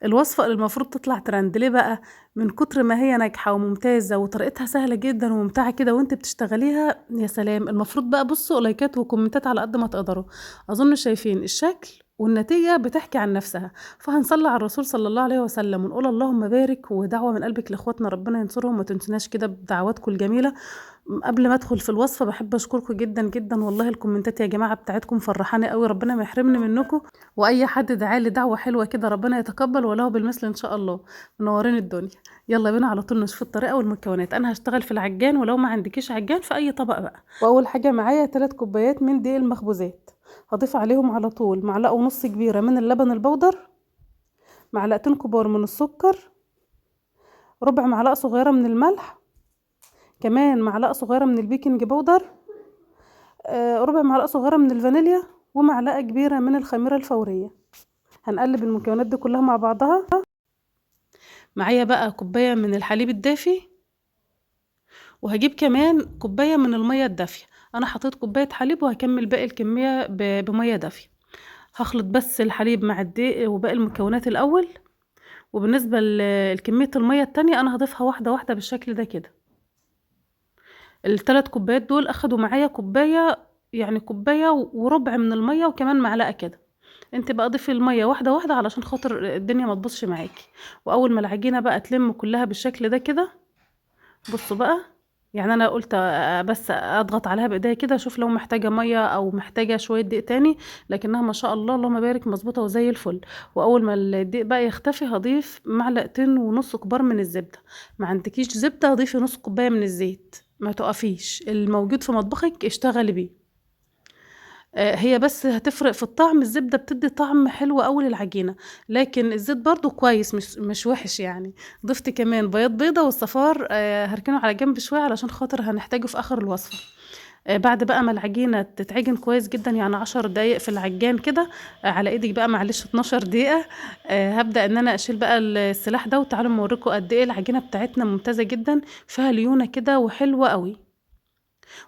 الوصفة اللي المفروض تطلع ترند ليه بقى؟ من كتر ما هي ناجحة وممتازة وطريقتها سهلة جدا وممتعة كده وانت بتشتغليها يا سلام. المفروض بقى بصوا لايكات وكومنتات على قد ما تقدروا. اظن شايفين الشكل والنتيجة بتحكي عن نفسها. فهنصلي على الرسول صلى الله عليه وسلم ونقول اللهم بارك، ودعوة من قلبك لاخواتنا ربنا ينصرهم، ما تنسناش كده بدعواتكم الجميلة. قبل ما ادخل في الوصفة بحب اشكركم جدا جدا والله، الكومنتات يا جماعة بتاعتكم فرحانة قوي، ربنا ما يحرمني منكم. واي حد دعالي دعوة حلوة كده ربنا يتقبل وله بالمثل ان شاء الله. منورين الدنيا. يلا بينا على طول نشوف الطريقة والمكونات. انا هشتغل في العجان، ولو ما عندكيش عجان في اي طبق بقى. واول حاجة معايا 3 كوبايات من دقيق المخبوزات. هضيف عليهم على طول معلقة ونص كبيرة من اللبن البودر، معلقتين كبار من السكر، ربع معلقة صغيرة من الملح، كمان معلقة صغيرة من البيكنج باودر، ربع معلقة صغيرة من الفانيليا، ومعلقة كبيرة من الخميرة الفورية. هنقلب المكونات دي كلها مع بعضها. معايا بقى كوباية من الحليب الدافي، وهجيب كمان كوباية من المية الدافية. انا حطيت كوباية حليب وهكمل باقي الكمية بمية دافية. هخلط بس الحليب مع الدقيق وباقي المكونات الاول. وبالنسبة لكمية المية التانية انا هضيفها واحدة واحدة بالشكل ده كده. ال3 كوبايات دول اخدوا معايا كوباية، يعني كوباية وربع من المية وكمان معلقة كده. انت بقى ضيفي المية واحدة واحدة علشان خاطر الدنيا ما تبصش معاكي. واول ما العجينة بقى تلم كلها بالشكل ده كده. بصوا بقى. يعني انا قلت بس اضغط عليها بايديا كده اشوف لو محتاجه ميه او محتاجه شويه دقيق تاني. لكنها ما شاء الله اللهم بارك مظبوطه وزي الفل. واول ما الدقيق بقى يختفي هضيف معلقتين ونص كبار من الزبده. ما عندكيش زبده ضيفي نص كوبايه من الزيت، ما تقفيش الموجود في مطبخك اشتغلي بيه. هي بس هتفرق في الطعم، الزبدة بتدي طعم حلو قوي للعجينة. لكن الزيت برضو كويس، مش وحش يعني. ضفت كمان بياض بيضة، والصفار هركنه على جنب شوية علشان خاطر هنحتاجه في آخر الوصفة. بعد بقى ما العجينة تتعجن كويس جدا، يعني 10 دقايق في العجان كده. على ايدك بقى معلش 12 دقيقة. هبدأ ان انا اشيل بقى السلاح ده، وتعالوا اوريكم قد ايه العجينة بتاعتنا ممتازة جدا. فيها ليونة كده وحلوة قوي.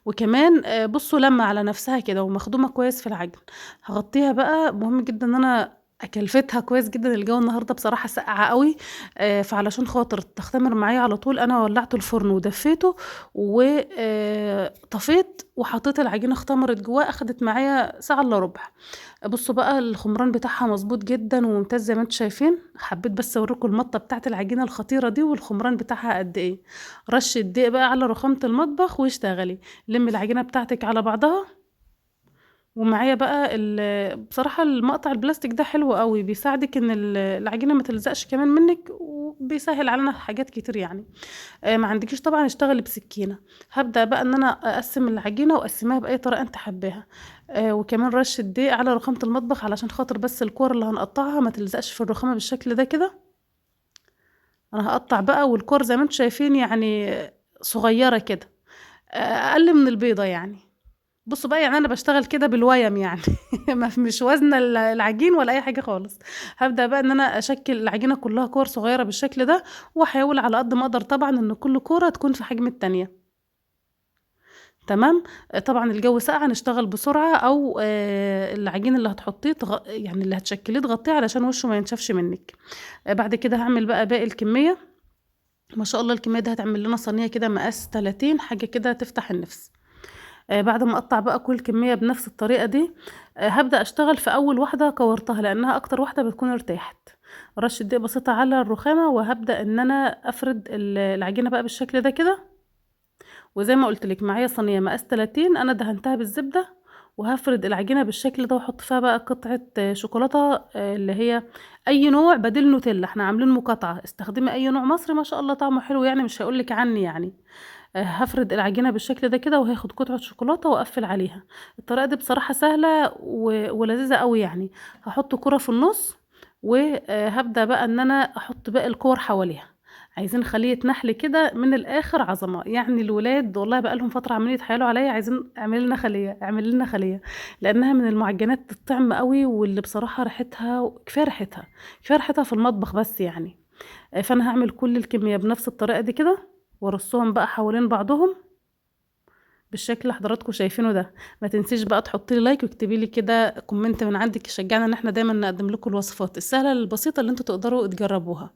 وكمان بصوا لما على نفسها كده ومخدومه كويس في العجن. هغطيها بقى، مهم جدا ان انا اكلفتها كويس جدا. الجو النهارده بصراحه ساقعه قوي. فعلشان خاطر تختمر معايا على طول انا ولعت الفرن ودفيته وطفيت وحطيت العجينه اختمرت جواه، اخدت معايا ساعه الا ربع. بصوا بقى الخمران بتاعها مظبوط جدا وممتاز زي ما انتم شايفين. حبيت بس اوريكم المطه بتاعت العجينه الخطيره دي والخمران بتاعها قد ايه. رش الدقيق بقى على رخامه المطبخ واشتغلي. لمي العجينه بتاعتك على بعضها. ومعايا بقى بصراحه المقطع البلاستيك ده حلو قوي، بيساعدك ان العجينه ما تلزقش كمان منك، وبيسهل علينا حاجات كتير يعني. ما عندكيش طبعا اشتغلي بسكينه. هبدا بقى ان انا اقسم العجينه واقسمها باي طريقه انت حباها. وكمان رش الدقيق على رخامه المطبخ علشان خاطر بس الكور اللي هنقطعها ما تلزقش في الرخامه بالشكل ده كده. انا هقطع بقى، والكور زي ما انتم شايفين يعني صغيره كده، اقل من البيضه يعني. بصوا بقى، يعني انا بشتغل كده بالويم يعني. مش وزن العجين ولا اي حاجه خالص. هبدا بقى ان انا اشكل العجينه كلها كور صغيره بالشكل ده. واحاول على قد ما اقدر طبعا ان كل كوره تكون في حجم التانية. تمام. طبعا الجو ساقع نشتغل بسرعه، او العجين اللي هتحطيه يعني اللي هتشكليه تغطيه علشان وشه ما ينشفش منك. بعد كده هعمل بقى باقي الكميه. ما شاء الله الكميه دي هتعمل لنا صينيه كده مقاس 30 حاجه كده تفتح النفس. بعد ما اقطع بقى كل كمية بنفس الطريقة دي. هبدأ اشتغل في اول واحدة كورتها لانها اكتر واحدة بتكون ارتاحت. رشة دقيق بسيطة على الرخامة، وهبدأ ان انا افرد العجينة بقى بالشكل ده كده. وزي ما قلت لك معايا صينية مقاس 30 انا دهنتها بالزبدة. وهفرد العجينة بالشكل ده واحط فيها بقى قطعة شوكولاتة، اللي هي اي نوع بديل نوتيلا. احنا عاملين مقاطعة، استخدمي اي نوع مصري ما شاء الله طعمه حلو يعني، مش هقولك عني يعني. هافرد العجينة بالشكل ده كده، وهاخد قطعة شوكولاتة واقفل عليها. الطريقة دي بصراحة سهلة ولذيذة قوي يعني. هحط كرة في النص. وهبدأ بقى ان انا احط باقي الكور حواليها. عايزين خلية نحل كده من الاخر عظمة يعني. الولاد والله بقى لهم فترة عمالين يتحايلوا عليا، عايزين اعمل لنا خلية اعمل لنا خلية. لانها من المعجنات الطعم قوي، واللي بصراحة ريحتها كفاية ريحتها. كفاية ريحتها في المطبخ بس يعني. فانا هعمل كل الكمية بنفس الطريقة دي كده. وارصهم بقى حوالين بعضهم بالشكل اللي حضراتكم شايفينه ده. ما تنسيش بقى تحطي لي لايك واكتبي لي كده كومنت من عندك يشجعنا ان احنا دايما نقدم لكم الوصفات السهله البسيطه اللي انتوا تقدروا تجربوها.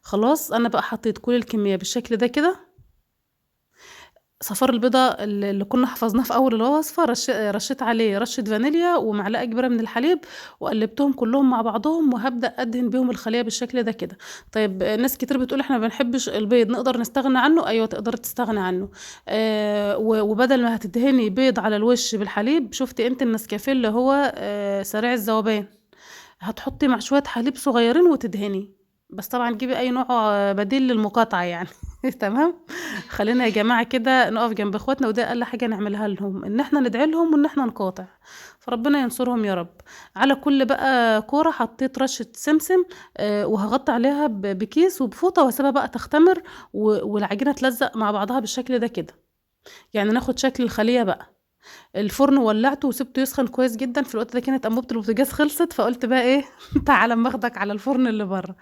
خلاص انا بقى حطيت كل الكميه بالشكل ده كده. صفار البيضة اللي كنا حفظناه في أول الوصفة رشيت عليه رشة فانيليا ومعلقة كبيرة من الحليب، وقلبتهم كلهم مع بعضهم، وهبدأ أدهن بيهم الخلية بالشكل ده كده. طيب ناس كتير بتقول احنا ما بنحبش البيض، نقدر نستغنى عنه؟ أيوة تقدر تستغنى عنه. وبدل ما هتدهني بيض على الوش بالحليب، شفتي انت النسكافيه اللي هو سريع الذوبان، هتحطي مع شوية حليب صغيرين وتدهني. بس طبعا جيبي اي نوع بديل للمقاطعة يعني. تمام. خلينا يا جماعة كده نقف جنب اخواتنا، وده اقل حاجة نعملها لهم، ان احنا ندعي لهم وان احنا نقاطع، فربنا ينصرهم يا رب. على كل بقى كورة حطيت رشة سمسم، وهغطي عليها بكيس وبفوطة واسيبها بقى تختمر، والعجينة تلزق مع بعضها بالشكل ده كده. يعني ناخد شكل الخلية بقى. الفرن ولعته وسبته يسخن كويس جدا، في الوقت ده كانت انبوبه البوتاجاز خلصت، فقلت بقى ايه تعالى اما اخدك على الفرن اللي بره.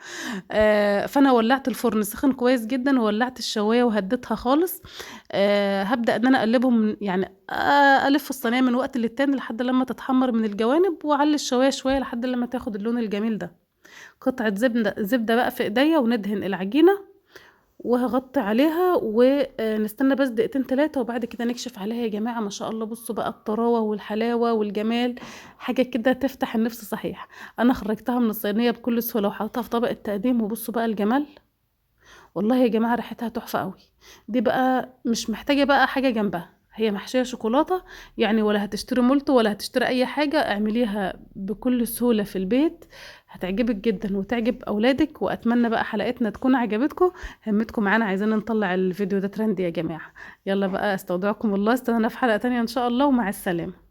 فانا ولعت الفرن سخن كويس جدا، وولعت الشوايه وهديتها خالص. هبدا ان انا اقلبهم يعني، الف الصينيه من وقت للتاني لحد لما تتحمر من الجوانب، واعلي الشوايه شويه لحد لما تاخد اللون الجميل ده. قطعه زبده بقى في ايديا، وندهن العجينه وهغطي عليها ونستنى بس دقيقتين 3، وبعد كده نكشف عليها يا جماعة. ما شاء الله بصوا بقى الطراوة والحلاوة والجمال، حاجة كده تفتح النفس صحيح. انا خرجتها من الصينية بكل سهولة وحطيتها في طبق التقديم، وبصوا بقى الجمال. والله يا جماعة ريحتها تحفة قوي. دي بقى مش محتاجة بقى حاجة جنبها، هي محشية شوكولاتة يعني، ولا هتشتري مولتو ولا هتشتري اي حاجة، اعمليها بكل سهولة في البيت. هتعجبك جدا وتعجب اولادك. واتمنى بقى حلقتنا تكون عجبتكم. همتكم معانا، عايزين نطلع الفيديو ده ترند يا جماعة. يلا بقى استودعكم الله، استنانا في حلقة تانية ان شاء الله، ومع السلامة.